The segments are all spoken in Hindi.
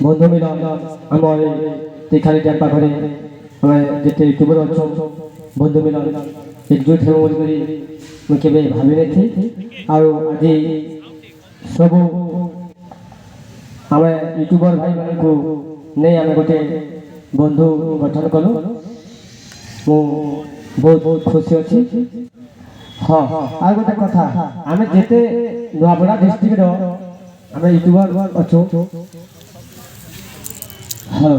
বন্ধু মিলন আমার তেখালি ড্যাম পাখরে আমি যেতে यूट्यूबर অছম বন্ধু মিলন একজুট হেব বলি ମୁଁ କେବେ ଭାବିନଥିଲି ଆଉ ଆଜି ସବୁ ଆମେ ୟୁଟ୍ୟୁବର ଭାଇମାନଙ୍କୁ ନେଇ ଆମେ ଗୋଟେ ବନ୍ଧୁ ଗଠନ କଲୁ। ମୁଁ ବହୁତ ଖୁସି ଅଛି। ହଁ ଆଉ ଗୋଟେ କଥା ଆମେ ଯେତେ ନୂଆପଡ଼ା ଡିଷ୍ଟ୍ରିକ୍ଟର ଆମେ ୟୁଟ୍ୟୁବର ଅଛୁ ହଁ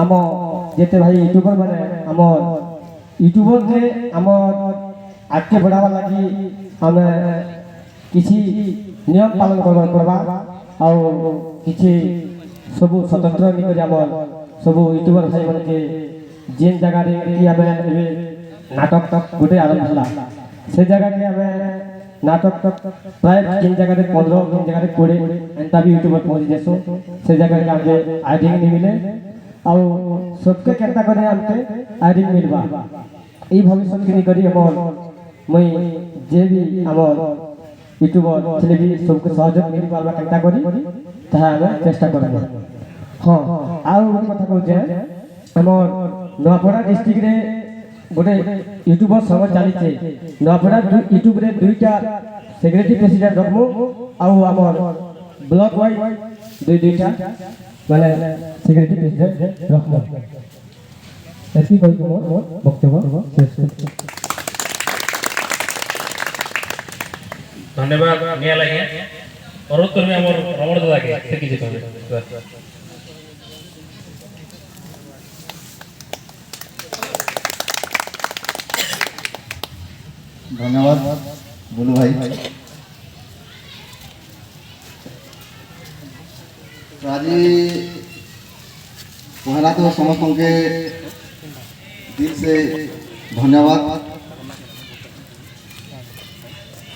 ଆମ ଯେତେ ଭାଇ ୟୁଟ୍ୟୁବର ମାନେ ଆମ ୟୁଟ୍ୟୁବରରେ ଆମ आगे बढ़ावा लगी हमें किसी नियम पालन करवा और किसी सब स्वतंत्र निकल सब यूट्यूबर भाई मान के जेन जगह कि आम नाटक गोटे आरंभ होला से जगह के आम नाटक प्राय किन जगह 15 किन जगह 20 एंता भी यूट्यूबर पहुंच जेसो से जगह के आगे आइडिंग नहीं मिले और सबके केंता करे हमके आइडिंग मिलवा ई भविष्य के निकरी हम मुई जे भी आमर यूट्यूबर थे भी सबके सहयोग मिल पार्बा केंता करी ताहा हमें चेष्टा करबा। हाँ आउ गोटे कथा कहूचे आमर नवापड़ा डिस्ट्रिक्ट रे गोटे यूट्यूबर समय चली नवापड़ा यूट्यूब रे दुईटा सेक्रेटरी प्रेसिडेंट रखमु आउ आमर ब्लॉक वाइज दुईटा माने सेक्रेटरी प्रेसिडेंट रखमु। एसपी कोई मोर वक्तव्य शेष धन्यवाद निया लगे अनुरोध करबे हमर रमण दादा के से किछ कहबे। धन्यवाद बोलू भाई। तो आज पहला तो समस्त के दिल से धन्यवाद।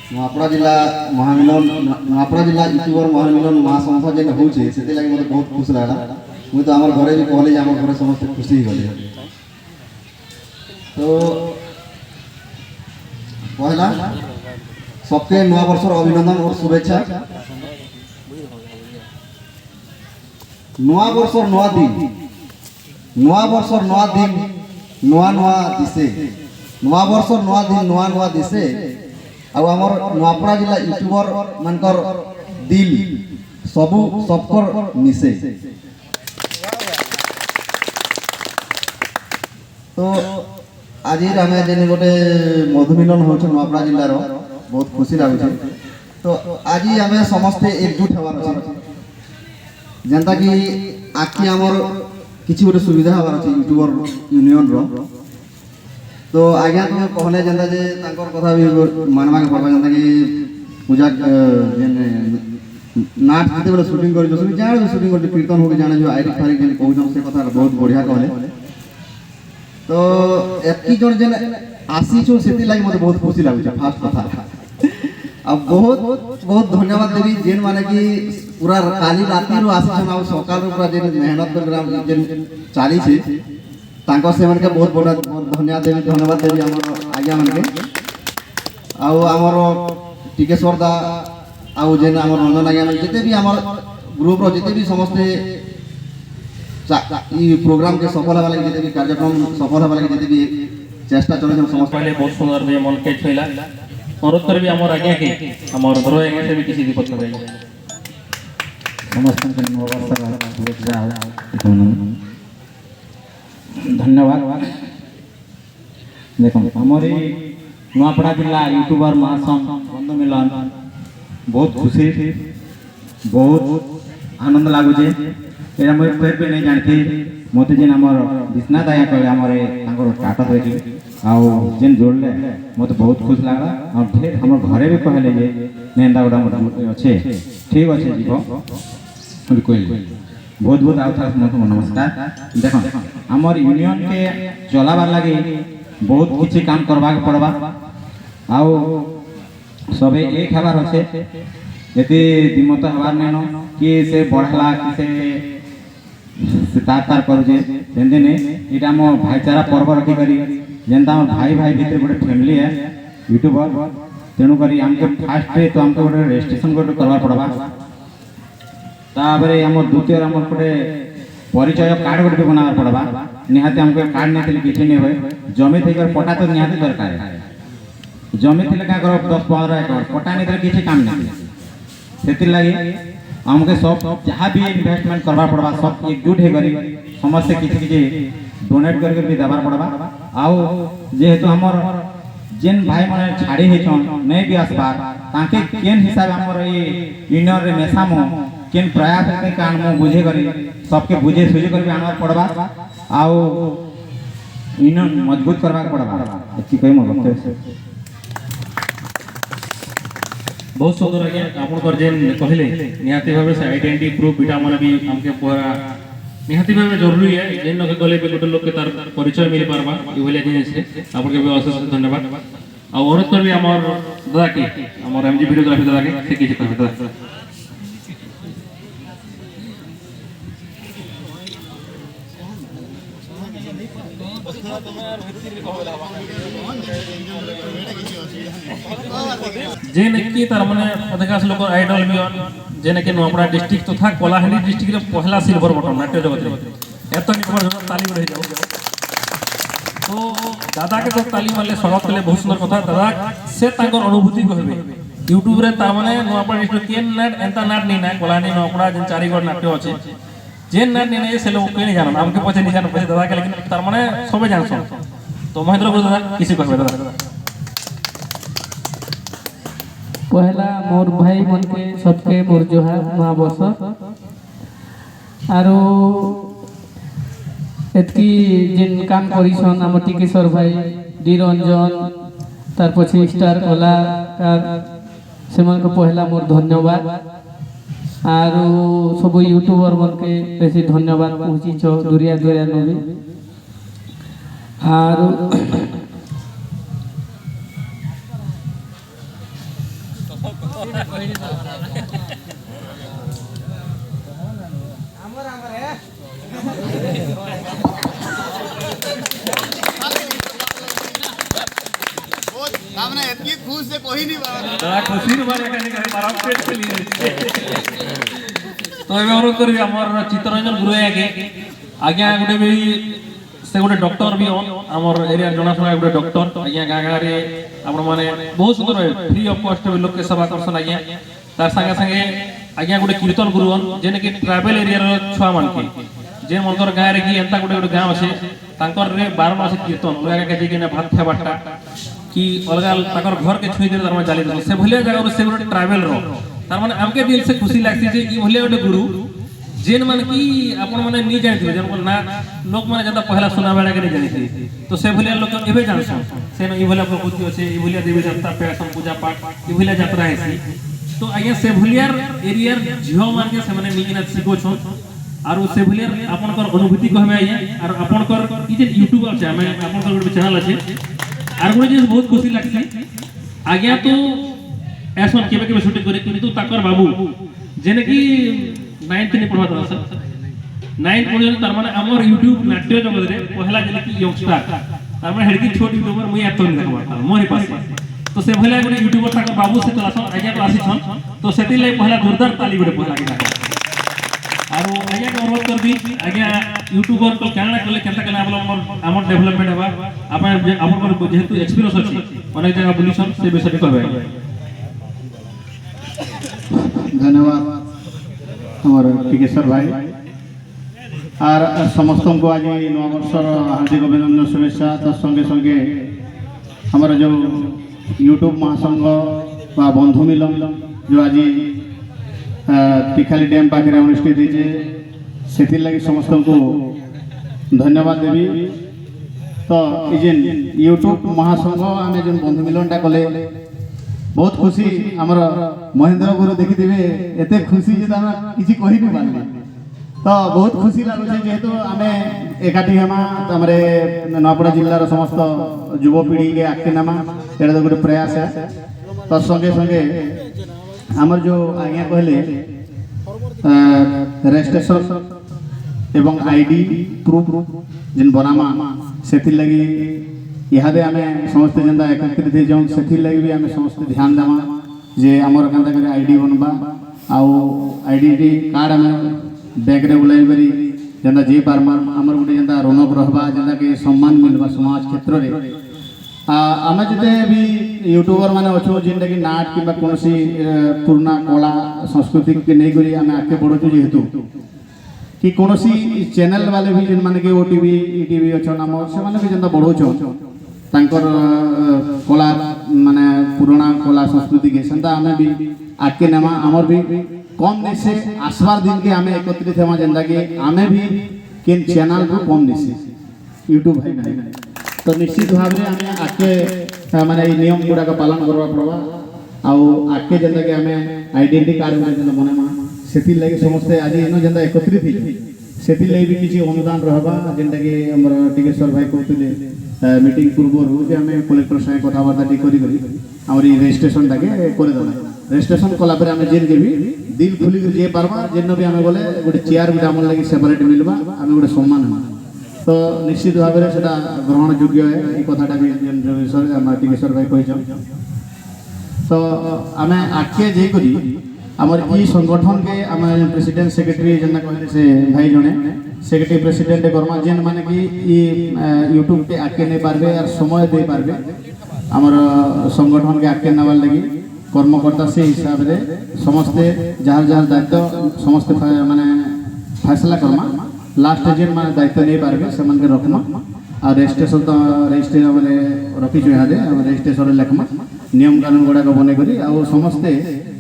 नवापड़ा जिला महामिलन नवापड़ा जिला यूट्यूबर महामिलन महासंघ जेन होचे से लगे मते बहुत खुश लागला। मुझे तो आमर घरे भी कहले जे आमर घरे समस्त खुशी गले। तो पहला सबके नवा वर्षर अभिनंदन और शुभेच्छा। नवा वर्षर नवा दिन नवा वर्षर नवा दिन नवा नवा दिसे नवा वर्षर नवा दिन नवा नवा दिसे आउ आमर नवापड़ा जिला यूट्यूबर मानकर दिल सबू सबकर मिसे। तो आज आम जेन गोटे मधुमिलन हो नवापड़ा जिलार बहुत खुशी लगुचे। तो आज आम समस्ते एकजुट हबार अच्छे जेनता कि आखि आमर किसी गोटे सुविधा हबार अच्छे यूट्यूबर यूनियन रो। तो आज्ञा तुम्हें कहले जेनता जे तांकर कथा भी मानवा के पड़बा जेनता कि पूजा नाट केते बेले शूटिंग करि जो सब जाने शूटिंग कर कीर्तन हो के जाने जो आईडी फारी जेन कहउछन से कथा बहुत बढ़िया कहले। तो एतकी जन जेन आसी छु सेति लागि मते बहुत खुशी लागुछ फास्ट कथा। अब बहुत बहुत धन्यवाद देवी जेन माने कि पूरा काली राती रो आसी छन आ सकाल रो पूरा जेन मेहनत कर जेन चाली छे तांको से मन के बहुत बड़ा धन्यवाद देवी हमर आज्ञा मन के आउ हमर टिकेश्वर दा आउ जेन हमर रंजन आज्ञा मन जते भी हमर ग्रुप रो जते भी समस्त ई प्रोग्राम के सफल हवा लागि जते भी कार्यक्रम सफल हवा लागि जते भी चेष्टा चले समस्त पहले बहुत सुंदर भी मन के छैला अनुरोध करबे हमर आज्ञा के हमर धरो आज्ञा से भी किसी दिक्कत न जाए। समस्त के नववर्ष का शुभेच्छा धन्यवाद। देखो हमारी नवापड़ा जिला यूट्यूबर महासंघ बंधु मिलन बहुत खुशी बहुत आनंद लगुचे। ये मुझे फिर भी नहीं जानती मत जेन आमर विश्वनाथ आया कहले आमर स्टार्टअप देखी आउ जेन जोड़ले मत बहुत खुश लगला और फिर हमर घरे भी कहले जे नेंदा उडा मोटा अच्छे ठीक अच्छे जीव कोई बहुत बहुत आउथार नमस्कार। देखो आमर यूनियन के चलाबार लगी बहुत किसी काम करवा पड़वा आउ सबे एक हबार अच्छे ये दिमत हबार नेनो कि से बढ़ला कि से तार करुचे दिन यहाँ आम भाईचारा पर्व रखिकी जेनता आम भाई भाई भितर गोटे फैमिली है यूट्यूबर तेणुक आमको फास्ट तो आमको गोटे रेजिस्ट्रेशन गोटे करवा पड़वा तापर आम द्वितीय आम गोटे परिचय कार्ड गोटे भी बनावर पड़वा निहाती आमको कार्ड नहीं किसी नहीं हुए जमी थी पटा तो निहाती दरकार जमी थी क्या कर 10-15 एकड़ पटा नहीं किसी काम नहीं से लगी आमके सब जहाँ भी इन्वेस्टमेंट करवा पड़वा सब एकजुट होकर समस्ते किसी डोनेट करके भी देवार पड़वा आउ जेहेतु हमर जेन भाई मैंने छाड़ी होन नहीं भी आसबार ताके केन हिसाब हमर ये यूनियन रे मेसामो केन प्रयास के कान मो बुझे करी सबके बुझे सुझे कर भी आनवार पड़वा आउ यूनियन मजबूत करवा पड़वा एति कहि मो बक्तव्य बहुत सुंदर आज्ञा आपन जेन कहले निहाती भाव से आइडेंटिटी प्रूफ बिटा मन भी हमके पूरा निहाती भाव जरूरी है जेन लोग गले भी गोटे लोग के तार परिचय मिल पारबा ई भले जिनिस से आपन के भी अशेष धन्यवाद आ अनुरोध करबी हमर दादा के हमर एमजी वीडियोग्राफी दादा के से किछ कहबे दादा जेने की तार माने अधिकांश लोक आइडल भी जेने के नोपड़ा डिस्ट्रिक्ट तथा कोलाहांडी डिस्ट्रिक्ट रे पहला सिल्वर बटन नाट्य जगत रे एत निपर ताली रही जाओ तो दादा के तो ताली मारले स्वागत कले बहुत सुंदर कथा दादा से तांकर अनुभूति कहबे यूट्यूब रे तार माने नोपड़ा डिस्ट्रिक्ट केन नाट एंता नाट नहीं ना कोलाहांडी नोपड़ा जेन चारिगड़ नाट्य अछि जेन नाट नहीं से लोग के नहीं जान हमके पछे नहीं जान पछे दादा के लेकिन तार माने सबे जानसन तो महेंद्र गुरु दादा किसी कहबे दादा पहला मोर भाई मन के सबके मोर जोहार नवा वर्ष आरो एतकी जिन काम करिसन हम टिकेश्वर भाई निरंजन तार पछी स्टार कलाकार सेमन को पहला मोर धन्यवाद आरो सब यूट्यूबर मन के बेसी धन्यवाद पहुंची छ दुरिया दुरिया नबी आरो हमने इतनी खुश से कोई नहीं बात दादा खुशी बारे कने करे बारात पेट से लिए तो एबे अनुरोध करबी हमर चित्तरंजन गुरु आज्ञा गुटे भी से गोटे डॉक्टर भी हमर एरिया जणा सुना गोटे डॉक्टर आज्ञा गाँ गाँ रे आपण माने बहुत सुंदर फ्री ऑफ कॉस्ट लोक के सेवा करसन आज्ञा तार संगे संगे आज्ञा गोटे कीर्तन गुरु जेने कि ट्रैवल एरिया रो छुआ मान के जे मनकर गाँ रे कि एंता गोटे गाँव अछि तांकर रे 12 मास कीर्तन लगा के जे कि भात खाबाटा कि अलगा ताकर घर के छुई दे तार जाली दे से भलिया जगह से गोटे ट्रैवल रो तार माने हमके दिल से खुशी लागती जे ई भलिया गोटे गुरु जेन मान की अपन माने नहीं जानथिबे जन ना लोक माने जदा पहला सुना बेला के नहीं जानिथि तो से भलिया लोक एबे जानसन से न ई भलिया प्रकृति अछि ई भलिया देवी देवता पे पूजा पाठ ई भलिया यात्रा है तो आगे से भलिया एरिया झियो मान के से माने निकिना सिखो छ आरो से भलिया अपन कर अनुभूति कहबे आइया आरो अपन कर ई जे यूट्यूब अछि हमें अपन कर गोटे चैनल अछि आरो गोटे चीज बहुत खुशी लागती आज्ञा तो ऐसा केबे केबे शूटिंग करे किंतु ताकर बाबू जेने कि 9th नहीं पढ़वा था 9th पढ़े तार माने हमर YouTube नाट्य जगत रे पहला जेने कि यंगस्टर तार माने हेडकी छोट यूट्यूबर मुई एत नहीं देखबा मोर पास तो से भले गोटे यूट्यूबर ताकर बाबू से तलास आज्ञा तो आसी छन तो सेति ले पहला जोरदार ताली गोटे पहला के देखा आरो आज्ञा के अनुरोध करबी आज्ञा यूट्यूबर को केना करले केनता केना हमर डेवलपमेंट हेबा अपन हमर जेहेतु एक्सपीरियंस अछि अनेक जगह बुलिसन से विषय कहबे धन्यवाद हमारे टिकेश्वर भाई और समस्त को आज नवा वर्षर हार्दिक अभिनंदन शुभेच्छा तो संगे संगे हमारा जो यूट्यूब महासंघ व बंधु मिलन जो आज तिखाली डैम पाखे अनुष्ठित होती से लगी समस्त को धन्यवाद देवी तो ये यूट्यूब महासंघ आम जो बंधु मिलनटा कले बहुत खुशी आमर महेंद्र गुरु देखी एते खुशी जे किसी कही नहीं पारे तो बहुत खुशी लगुचे जेहेतु आम एकाठी हेमा तमरे नवापड़ा जिलार समस्त युवपीढ़ी के आगे नेमा ये तो गोटे प्रयास है तो संगे संगे आमर जो आज्ञा कहले रजिस्ट्रेशन एवं आईडी प्रूफ जिन बनामा से लगी इहादे आमे समस्त जेंदा एकत्रित जाऊँ से लगी भी आमे समस्त ध्यान देमा जे आमर केनता करे आईडी बनबा आउ आईडेंटिटी कार्ड आम बैग रे बुलाई करी जेंता जे पारमा आमर गोटे जेंता रौनक रहबा जेंता कि सम्मान मिलबा समाज क्षेत्र रे आम जिते भी यूट्यूबर माने अच्छो जेनटा कि नाट कि कौन पुराना कला संस्कृति के नहीं करी आम आगे बढ़ुचु जेहेतु कि कौन चैनल वाले भी जेन माने कि ओटीवी ईटीवी अच्छन आम से भी जेंता बढ़ौछन तांकर कला माने पुराना कला संस्कृति के सेंता आम भी आगे नेमा आमर भी कम नहीं से आसबार दिन के आम एकत्रित हेमा जेंता कि आम भी केन चैनल को कम नहीं से यूट्यूब भाई नहीं तो निश्चित भाव में आम आगे माने नियम गुड़ाक पालन करवा पड़वा आउ आगे जेंता कि आम आइडेंटिटी कार्ड जेंता बनेमा से लगे समस्ते आज इन जेंता एकत्रित से लगे भी किसी अनुदान रहबा जेंता कि हमर टिकेश्वर भाई कहते मीटिंग पूर्व आम कलेक्टर संगे कथबार्ता टी करी आम रेजिस्ट्रेशन टाके करदेला रेजिस्ट्रेशन कलापर आम जेन के भी दिल खुली जे पार्बा जेन भी आम गले गोटे चेयर गोटे आम लगे सेपरेट मिलवा आम गोटे सम्मान हमा तो निश्चित भाव में सेटा ग्रहण योग्य है ये कथाटा भी टिकेश्वर भाई कही तो आम आगे जाकरी आमर ई संगठन के आम प्रेसिडेंट सेक्रेटरी जेना कहले से भाई जने सेक्रेटरी प्रेसिडेंट करमा जेन माने कि यूट्यूब के आगे नहीं पारबे और समय दे पारबे आमर संगठन के आगे नबार लगी कर्मकर्ता से हिसाब से समस्ते जार जार दायित्व समस्ते माने फैसला करमा लास्ट जेन माने दायित्व नहीं पारबे से मन के रखमा और रजिस्ट्रेशन तो रजिस्ट्रेशन माने रखिछु यादे रजिस्ट्रेशन लेखमा नियम कानून गुड़ाक बने करी आ समस्ते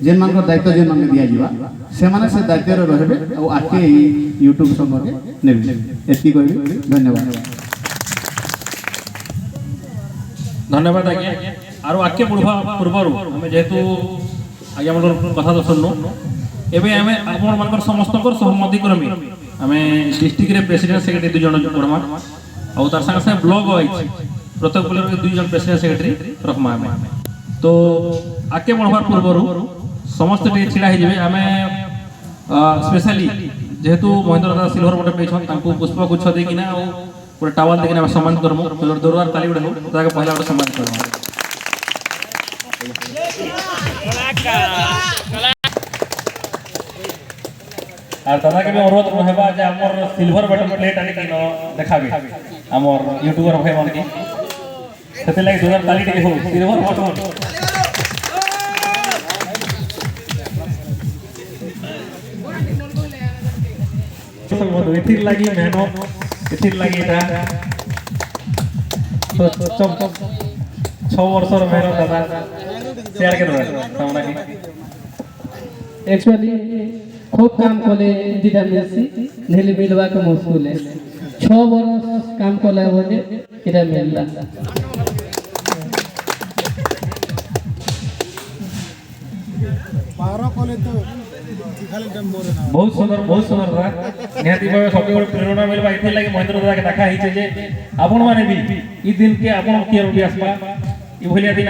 जेन मान दायित्व जेन मान दिया जीवा से माने से दायित्व रहबे आ आके यूट्यूब संग के नेबे एतकी कहबी धन्यवाद धन्यवाद आज्ञा आरो आके पूर्वर हमें जेहेतु आज्ञा मन कथा तो सुननु एबे हमें आपण मानकर समस्त सहमति करमी हमें डिस्ट्रिक्ट रे प्रेसिडेंट सेक्रेटरी दु जन परमा और तार संग संग ब्लॉग आइछि प्रत्येक ब्लॉक रे 2 जन प्रेसिडेंट सेक्रेटरी रखमा हमें तो आके बढ़वार पूर्वर समस्त छिड़ा हो जाए आम स्पेशली जेहेतु महेंद्र दादा सिल्वर बटन पेछन पुष्पगुच्छ देकिना गोटे टावल देकिना सम्मान करमु जोरदार ताली गुड़े हो पहला गोटे सम्मान करमु और दादा के भी अनुरोध रहबा जे हमर सिल्वर बटन प्लेट आनी किनो देखाबे हमर यूट्यूबर भाई मन के सेते लागि जोरदार ताली टिके हो सिल्वर बटन इथिर लगी मेहनत इथिर लगी तो 6 वर्षर मेहनत दादा शेयर के एक्चुअली खूब काम कले दीदा मिलसी नेली मिलवा के मुश्किल है 6 वर्ष काम कले बोले इरा मिलला बहुत सुंदर रहा निहाती भाव सब गोटे प्रेरणा मिलवा इथे लगे महेंद्र दादा के देखा जे आपण माने भी ई दिन के आपण कियर भी आसबा ई भलिया दिन